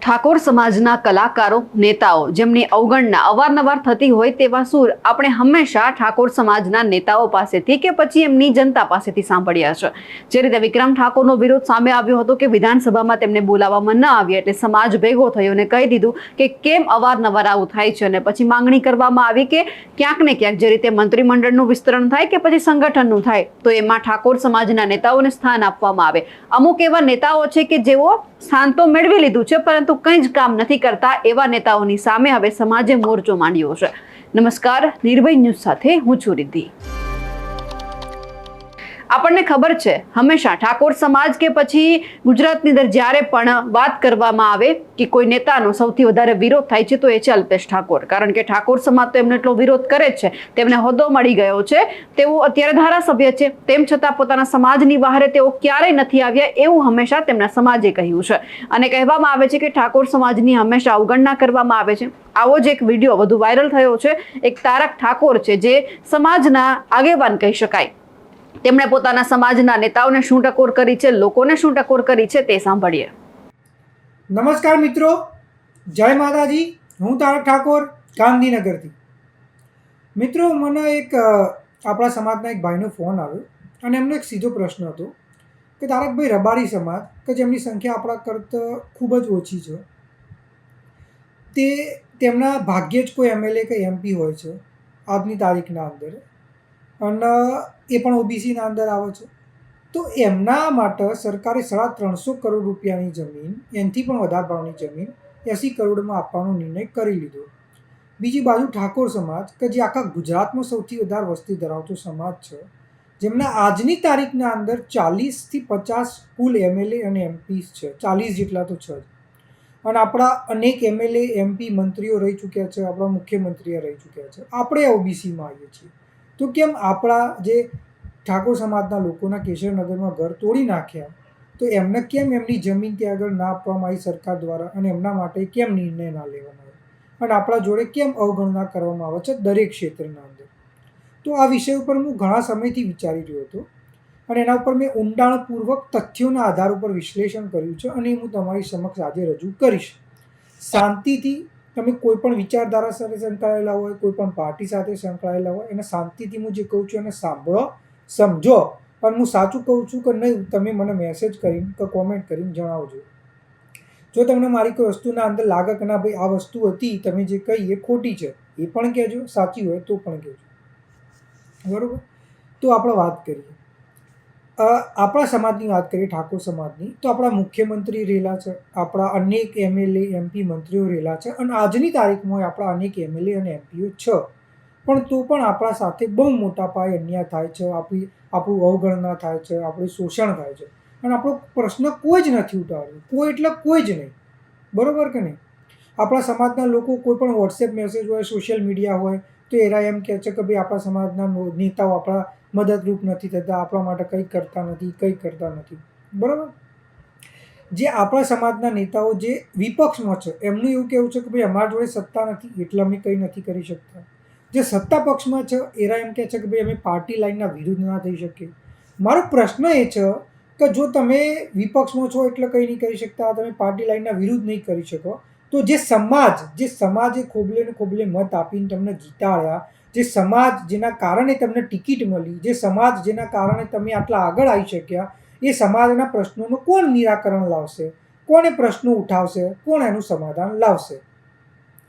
ઠાકોર સમાજના કલાકારો નેતાઓ જેમની અવગણના અવારનવાર થતી હોય તેવા સૂર આપણે હંમેશા ઠાકોર સમાજના નેતાઓ પાસેથી કે પછી એમની જનતા પાસેથી સાંભળ્યા છે। જે રીતે વિક્રમ ઠાકોરનો વિરોધ સામે આવ્યો હતો કે વિધાનસભામાં તેમને બોલાવવામાં ન આવ્યા એટલે સમાજ ભેગો થયો અને કહી દીધું કે કેમ અવારનવાર આવું થાય છે અને પછી માંગણી કરવામાં આવી કે ક્યાંક ને ક્યાંક જે રીતે મંત્રીમંડળનું વિસ્તરણ થાય કે પછી સંગઠનનું થાય તો એમાં ઠાકોર સમાજના નેતાઓને સ્થાન આપવામાં આવે। અમુક એવા નેતાઓ છે કે જેઓ સ્થાન તો મેળવી લીધું છે પરંતુ કંઈ જ કામ નથી કરતા એવા નેતાઓની સામે હવે સમાજે મોરચો માંડ્યો છે। નમસ્કાર, નિર્ભય ન્યૂઝ સાથે હું છું રિદ્ધિ। આપણને ખબર છે હંમેશા ઠાકોર સમાજ કે પછી ગુજરાતની અંદર જ્યારે પણ વાત કરવામાં આવે કે કોઈ નેતાનો સૌથી વધારે વિરોધ થાય છે તો એ છે અલ્પેશ ઠાકોર, કારણ કે ઠાકોર સમાજ તો એમનો એટલો વિરોધ કરે છે, તેમને હોદ્દો મળી ગયો છે, તેઓ અત્યારે ધારાસભ્ય છે, તેમ છતાં પોતાના સમાજની બહારે તેઓ ક્યારેય નથી આવ્યા એવું હંમેશા તેમના સમાજે કહ્યું છે અને કહેવામાં આવે છે કે ઠાકોર સમાજની હંમેશા અવગણના કરવામાં આવે છે। આવો જ એક વિડીયો વધુ વાયરલ થયો છે। એક તારક ઠાકોર છે જે સમાજના આગેવાન કહી શકાય, તેમણે પોતાના સમાજના નેતાઓને શું ટકોર કરી છે, લોકોને શું ટકોર કરી છે તે સાંભળીએ। નમસ્કાર મિત્રો, જય માતાજી। હું તારક ઠાકોર ગાંધીનગરથી। મિત્રો, મને એક આપણા સમાજના એક ભાઈનો ફોન આવ્યો અને એમનો એક સીધો પ્રશ્ન હતો કે તારકભાઈ, રબારી સમાજ કે જેમની સંખ્યા આપણા કરતાં ખૂબ જ ઓછી છે, તે તેમના ભાગ્યે જ કોઈ એમએલએ કે એમપી હોય છે આજની તારીખના અંદર, અને એ પણ ઓબીસીના અંદર આવે છે, તો એમના માટે સરકારે 350 કરોડ રૂપિયાની જમીન, એનાથી પણ વધારે ભાવની જમીન 80 કરોડમાં આપવાનો નિર્ણય કરી લીધો। બીજી બાજુ ઠાકોર સમાજ કે જે આખા ગુજરાતમાં સૌથી વધારે વસ્તી ધરાવતો સમાજ છે, જેમના આજની તારીખના અંદર 40થી 50 કુલ એમએલએ અને એમપી છે, 40 જેટલા તો છે જ, અને આપણા અનેક એમએલએ એમપી મંત્રીઓ રહી ચૂક્યા છે, આપણા મુખ્યમંત્રીઓ રહી ચૂક્યા છે, આપણે ઓબીસીમાં આવીએ છીએ। તો કેમ આપણા જે ઠાકોર સમાજના લોકોના કેશવનગરમાં ઘર તોડી નાખ્યા, તો એમને કેમ એમની જમીન ત્યાં આગળ ના આપવામાં આવી સરકાર દ્વારા, અને એમના માટે કેમ નિર્ણય ના લેવામાં આવ્યો, અને આપણા જોડે કેમ અવગણના કરવામાં આવે છે દરેક ક્ષેત્રના અંદર? તો આ વિષય ઉપર હું ઘણા સમયથી વિચારી રહ્યો હતો અને એના ઉપર મેં ઊંડાણપૂર્વક તથ્યોના આધાર ઉપર વિશ્લેષણ કર્યું છે અને હું તમારી સમક્ષ આજે રજૂ કરીશ। શાંતિથી તમે કોઈ પણ વિચારધારા સાથે સંકળાયેલા હોય, કોઈ પણ પાર્ટી સાથે સંકળાયેલા હોય, એને શાંતિથી હું જે કહું છું એને સાંભળો, સમજો, અને હું સાચું કહું છું કે નહીં તમે મને મેસેજ કરીને કે કોમેન્ટ કરીને જણાવજો। જો તમને મારી કોઈ વસ્તુના અંદર લાગે કે ના ભાઈ આ વસ્તુ હતી તમે જે કહી એ ખોટી છે, એ પણ કહેજો, સાચી હોય તો પણ કહેજો, બરાબર? તો આપણે વાત કરીએ, આપણા સમાજની વાત કરીએ, ઠાકોર સમાજની, તો આપણા મુખ્યમંત્રી રહેલા છે, આપણા અનેક એમએલએ એમપી મંત્રીઓ રહેલા છે, અને આજની તારીખમાં આપણા અનેક એમએલએ અને એમપીઓ છે, પણ તો પણ આપણા સાથે બહુ મોટા પાયે અન્યાય થાય છે, આપણું અવગણના થાય છે, આપણું શોષણ થાય છે, અને આપણો પ્રશ્ન કોઈ જ નથી ઉઠાવ્યો, કોઈ એટલે કોઈ જ નહીં, બરાબર કે નહીં? આપણા સમાજના લોકો કોઈ પણ વોટ્સએપ મેસેજ હોય, સોશિયલ મીડિયા હોય, તો એરા એમ કહે છે કે ભાઈ આપણા સમાજના નેતાઓ આપણા મદદરૂપ નથી થતા, આપણા માટે કંઈ કરતા નથી, બરાબર? જે આપણા સમાજના નેતાઓ જે વિપક્ષમાં છે એમનું એવું કહેવું છે કે ભાઈ અમારા જોડે સત્તા નથી એટલે અમે કંઈ નથી કરી શકતા। જે સત્તા પક્ષમાં છે એરા એમ કહે છે કે ભાઈ અમે પાર્ટી લાઈનના વિરુદ્ધ ના થઈ શકીએ। મારો પ્રશ્ન એ છે કે જો તમે વિપક્ષમાં છો એટલે કંઈ નહીં કરી શકતા, તમે પાર્ટી લાઈનના વિરુદ્ધ નહીં કરી શકો, તો જે સમાજે ખોબલે ને ખોબલે મત આપીને તમને જીતાડ્યા, જે સમાજ જેના કારણે તમને ટિકિટ મળી, જે સમાજ જેના કારણે તમે આટલા આગળ આવી શક્યા, એ સમાજના પ્રશ્નોનું કોણ નિરાકરણ લાવશે, કોણ એ પ્રશ્નો ઉઠાવશે, કોણ એનું સમાધાન લાવશે?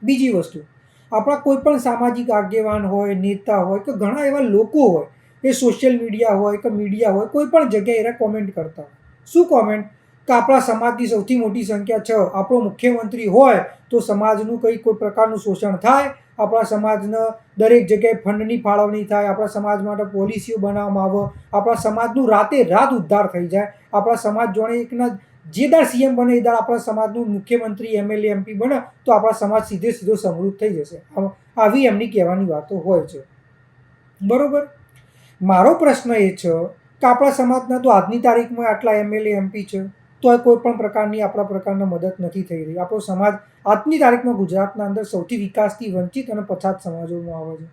બીજી વસ્તુ, આપણા કોઈ પણ સામાજિક આગેવાન હોય, નેતા હોય કે ઘણા એવા લોકો હોય, એ સોશિયલ મીડિયા હોય કે મીડિયા હોય, કોઈ પણ જગ્યાએ એને કોમેન્ટ કરતા હોય, શું કોમેન્ટ? કે આપણા સમાજની સૌથી મોટી સંખ્યા છે, આપણો મુખ્યમંત્રી હોય તો સમાજનું કોઈ પ્રકારનું શોષણ થાય, આપણા સમાજને દરેક જગ્યાએ ફંડની ફાળવણી થાય, આપણા સમાજ માટે પોલિસીઓ બનાવવામાં આવે, આપણા સમાજનું રાતે રાત ઉદ્ધાર થઈ જાય, આપણા સમાજ જોડે એકના જે દાડ સીએમ બને એ દાડ આપણા સમાજનું મુખ્યમંત્રી એમએલએ એમપી બને તો આપણા સમાજ સીધો સમૃદ્ધ થઈ જશે, આવી એમની કહેવાની વાતો હોય છે, બરાબર? મારો પ્રશ્ન એ છે કે આપણા સમાજના તો આજની તારીખમાં આટલા એમએલએ એમપી છે તો કોઈ પણ પ્રકારની આપણા પ્રકારના મદદ નથી થઈ રહી। આપણો સમાજ આજની તારીખમાં ગુજરાતના અંદર સૌથી વિકાસથી વંચિત અને પછાત સમાજોમાં આવે છે।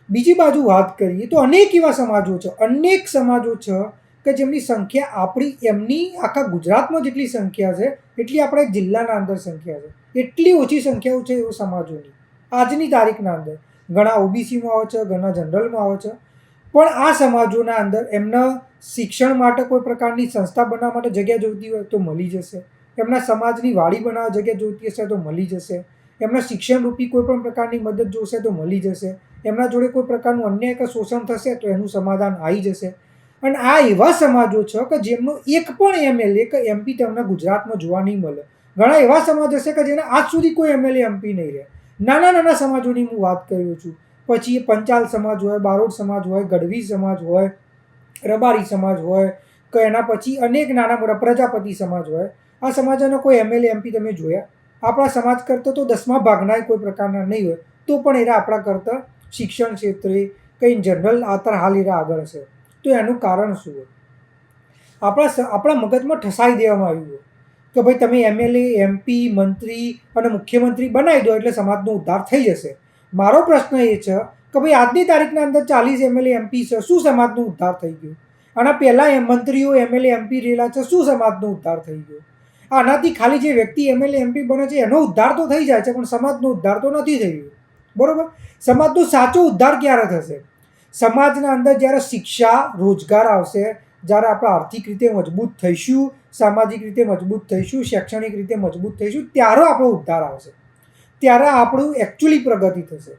બીજી બાજુ વાત કરીએ તો અનેક એવા સમાજો છે કે જેમની સંખ્યા એમની આખા ગુજરાતમાં જેટલી સંખ્યા છે એટલી આપણા જિલ્લાના અંદર સંખ્યા છે. એટલી ઓછી સંખ્યાઓ છે એવો સમાજોની આજની તારીખના અંદર. ઘણા ઓબીસીમાં આવે છે, ઘણા જનરલમાં આવે છે, પણ આ સમાજોના અંદર એમના શિક્ષણ માટે કોઈ પ્રકારની સંસ્થા બનાવવા માટે જગ્યા જોઈતી હોય તો મળી જશે. એમના સમાજની વાડી બનાવવા જગ્યા જોઈતી હશે તો મળી જશે. એમના શિક્ષણરૂપી કોઈ પણ પ્રકારની મદદ જોશે તો મળી જશે. એમના જોડે કોઈ પ્રકારનું અન્યાય કે શોષણ થશે તો એનું સમાધાન આવી જશે. અને આ એવા સમાજો છે કે જેમનો એક પણ એમએલએ કે એમપી તમને ગુજરાતમાં જોવા નહીં મળે. ઘણા એવા સમાજ હશે કે જેના આજ સુધી કોઈ એમએલએ એમપી નહીં રહે. નાના નાના સમાજોની હું વાત કરું છું. પછી એ પંચાલ સમાજ હોય, બારોટ સમાજ હોય, ગઢવી સમાજ હોય, રબારી સમાજ હોય, કે એના પછી અનેક નાના મોટા પ્રજાપતિ સમાજ હોય. આ સમાજોનો કોઈ એમએલએ એમપી તમે જોયા? આપણા સમાજ કરતાં તો 10મા ભાગના કોઈ પ્રકારના નહીં હોય, તો પણ એરા આપણા કરતાં શિક્ષણ ક્ષેત્રે કંઈ જનરલ હાલ એરા આગળ છે. તો એનું કારણ શું હોય? આપણા મગજમાં ઠસાઈ દેવામાં આવ્યું હોય કે ભાઈ તમે એમએલએ, એમપી, મંત્રી અને મુખ્યમંત્રી બનાવી દો એટલે સમાજનો ઉદ્ધાર થઈ જશે. મારો પ્રશ્ન એ છે કે ભાઈ આજની તારીખના અંદર 40 એમએલએ એમપી છે, શું સમાજનો ઉદ્ધાર થઈ ગયો? આના પહેલાં મંત્રીઓ એમએલએ એમપી રહેલા છે, શું સમાજનો ઉદ્ધાર થઈ ગયો? આનાથી ખાલી જે વ્યક્તિ એમએલએ એમપી બને છે એનો ઉદ્ધાર તો થઈ જાય છે, પણ સમાજનો ઉદ્ધાર તો નથી થઈ ગયો. બરાબર? સમાજનો સાચો ઉદ્ધાર ક્યારે થશે? સમાજના અંદર જ્યારે શિક્ષા, રોજગાર આવશે, જ્યારે આપણે આર્થિક રીતે મજબૂત થઈશું, સામાજિક રીતે મજબૂત થઈશું, શૈક્ષણિક રીતે મજબૂત થઈશું, ત્યારે આપણો ઉદ્ધાર આવશે. ત્યારે આપણું એકચ્યુઅલી પ્રગતિ થશે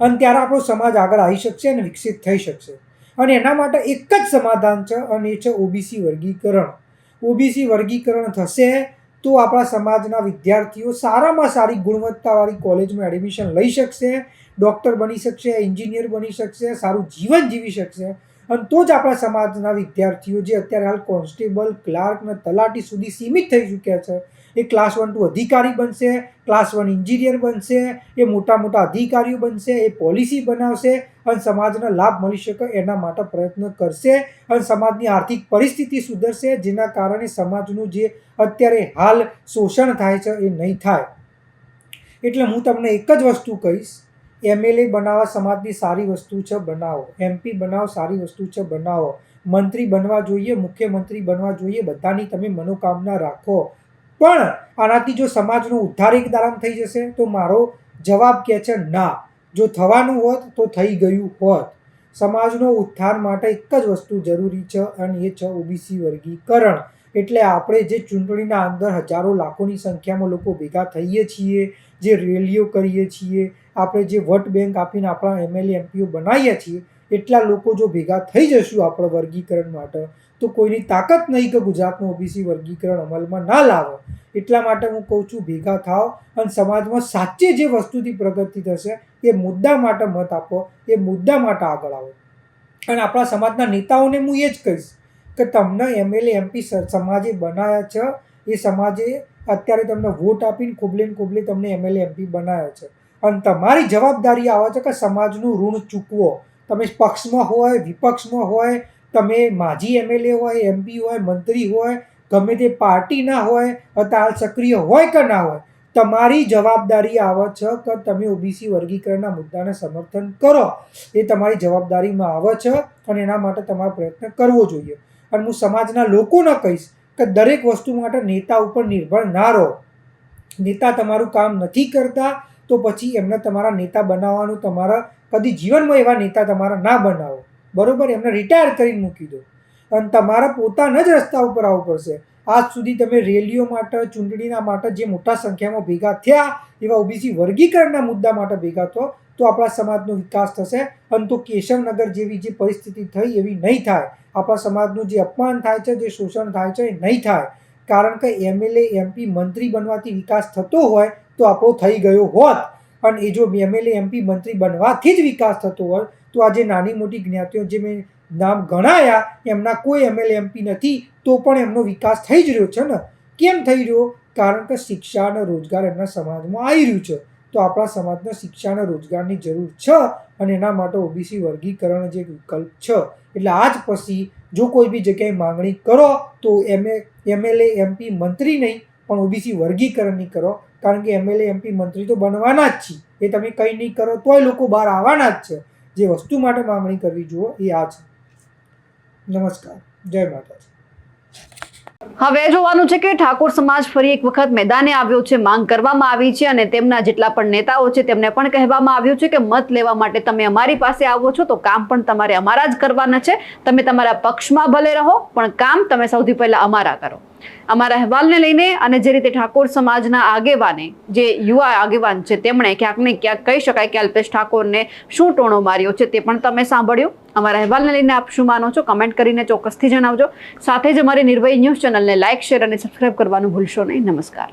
અને ત્યારે આપણો સમાજ આગળ આવી શકશે અને વિકસિત થઈ શકશે. અને એના માટે એક જ સમાધાન છે અને એ છે ઓબીસી વર્ગીકરણ. ઓબીસી વર્ગીકરણ થશે તો આપણા સમાજના વિદ્યાર્થીઓ સારામાં સારી ગુણવત્તાવાળી કોલેજમાં એડમિશન લઈ શકશે, ડૉક્ટર બની શકશે, એન્જિનિયર બની શકશે, સારું જીવન જીવી શકશે. અને તો જ આપણા સમાજના વિદ્યાર્થીઓ જે અત્યારે હાલ કોન્સ્ટેબલ, ક્લાર્ક અને તલાટી સુધી સીમિત થઈ ચૂક્યા છે, એ ક્લાસ 1 to અધિકારી બનશે, ક્લાસ 1 એન્જિનિયર બનશે, એ મોટા મોટા અધિકારીઓ બનશે, એ પોલિસી બનાવશે અને સમાજને લાભ મળી શકે એના માટે પ્રયત્ન કરશે અને સમાજની આર્થિક પરિસ્થિતિ સુધરશે, જેના કારણે સમાજનું જે અત્યારે હાલ શોષણ થાય છે એ નહીં થાય. એટલે હું તમને એક જ વસ્તુ કહીશ, એમએલએ બનાવવા સમાજની સારી વસ્તુ છે, બનાવો. એમપી બનાવો, સારી વસ્તુ છે, બનાવો. મંત્રી બનવા જોઈએ, મુખ્યમંત્રી બનવા જોઈએ, બધાની તમે મનોકામના રાખો. પણ આનાથી જો સમાજનો ઉદ્ધાર એક દારામ થઈ જશે તો મારો જવાબ કહે છે ના. જો થવાનું હોત તો થઈ ગયું હોત. સમાજનો ઉદ્ધાર માટે એક જ વસ્તુ જરૂરી છે અને એ છે ઓબીસી વર્ગીકરણ. એટલે આપણે જે ચૂંટણીના અંદર હજારો લાખોની સંખ્યામાં લોકો ભેગા થઈએ છીએ, જે રેલીઓ કરીએ છીએ, આપણે જે વોટ બેંક આપીને આપણા એમએલએ એમપીઓ બનાવીએ છીએ, એટલા લોકો જો ભેગા થઈ જશું આપણે વર્ગીકરણ માટે તો કોઈની તાકાત નહીં કે ગુજરાતનું ઓબીસી વર્ગીકરણ અમલમાં ના લાવે. એટલા માટે હું કહું છું ભેગા થાવ અને સમાજમાં સાચે જે વસ્તુથી પ્રગતિ થશે એ મુદ્દા માટે મત આપો, એ મુદ્દા માટે આગળ આવો. અને આપણા સમાજના નેતાઓને હું એ જ કહીશ કે તમને એમએલએ એમપી સમાજે બનાવ્યા છે, એ સમાજે અત્યારે તમને વોટ આપીને ખોબલે તમને એમએલએ એમપી બનાવ્યા છે અને તમારી જવાબદારી આવે છે કે સમાજનું ઋણ ચૂકવો. તમે પક્ષમાં હોય, વિપક્ષમાં હોય, તમે માજી એમએલએ હોય, એમપી હોય, મંત્રી હોય, ગમે તે પાર્ટીના હોય, અત્યારે સક્રિય હોય કે ના હોય, તમારી જવાબદારી આવે છે કે તમે ઓબીસી વર્ગીકરણના મુદ્દાને સમર્થન કરો. એ તમારી જવાબદારીમાં આવે છે અને એના માટે તમારે પ્રયત્ન કરવો જોઈએ. અને હું સમાજના લોકોને કહીશ કે દરેક વસ્તુ માટે નેતા ઉપર નિર્ભર ના રહો. નેતા તમારું કામ નથી કરતા તો પછી એમને તમારા નેતા બનાવવાનું, તમારા કદી જીવનમાં એવા નેતા તમારા ના બનાવો. બરાબર? એમને રિટાયર કરીને મૂકી દો અને તમારા પોતાના જ રસ્તા ઉપર આવવું પડશે. આજ સુધી તમે રેલીઓ માટે, ચૂંટણીના માટે જે મોટા સંખ્યામાં ભેગા થયા, એવા ઓબીસી વર્ગીકરણના મુદ્દા માટે ભેગા થો તો આપણા સમાજનો વિકાસ થશે. અને તો કેશવનગર જેવી જે પરિસ્થિતિ થઈ એવી નહીં થાય. આપણા સમાજનું જે અપમાન થાય છે, જે શોષણ થાય છે એ નહીં થાય. કારણ કે એમએલએ એમપી મંત્રી બનવાથી વિકાસ થતો હોય તો આપણો થઈ ગયો હોત. અને એ જો એમએલએ એમપી મંત્રી બનવાથી જ વિકાસ થતો હોય તો આજે નાની મોટી જ્ઞાતિઓ જે મેં નામ ગણાયા એમના કોઈ એમએલએ એમપી નથી તો પણ એમનો વિકાસ થઈ જ રહ્યો છે ને. કેમ થઈ રહ્યો? કારણ કે શિક્ષા અને રોજગાર એમના સમાજમાં આવી રહ્યું છે. તો આપણા સમાજને શિક્ષા અને રોજગારની જરૂર છે અને એના માટે ઓબીસી વર્ગીકરણ જે વિકલ્પ છે. એટલે આજ પછી જો કોઈ બી જગ્યાએ માંગણી કરો તો એમએલએ એમપી મંત્રી નહીં પણ ઓબીસી વર્ગીકરણની કરો. કારણ કે એમએલએ એમપી મંત્રી તો બનવાના જ છે. એ તમે કંઈ નહીં કરો તોય લોકો બહાર આવવાના જ છે. જે વસ્તુ માટે માંગણી કરવી જુઓ એ આ છે. નમસ્કાર. જય માતાજી. હવે જોવાનું છે કે ઠાકોર સમાજ ફરી એક વખત મેદાને આવ્યો છે. માંગ કરવામાં આવી છે અને તેમના જેટલા પણ નેતાઓ છે તેમને પણ કહેવામાં આવ્યું છે કે મત લેવા માટે તમે અમારી પાસે આવો છો તો કામ પણ તમારે અમારા જ કરવાના છે. તમે તમારા પક્ષમાં ભલે રહો પણ કામ તમે સૌથી પહેલા અમારા કરો. અમારા અહેવાલને લઈને અને જે રીતે ઠાકોર સમાજના આગેવાને, જે યુવા આગેવાન છે, તેમણે ક્યાંક ને ક્યાંક કહી શકાય કે અલ્પેશ ઠાકોરને શું ટોણો માર્યો છે તે પણ તમે સાંભળ્યું. અમારા અહેવાલને લઈને આપ શું માનો છો કમેન્ટ કરીને ચોક્કસથી જણાવજો. સાથે જ અમારી નિર્ભય ન્યૂઝ ચેનલને લાઇક, શેર અને સબસ્ક્રાઇબ કરવાનું ભૂલશો નહીં. નમસ્કાર.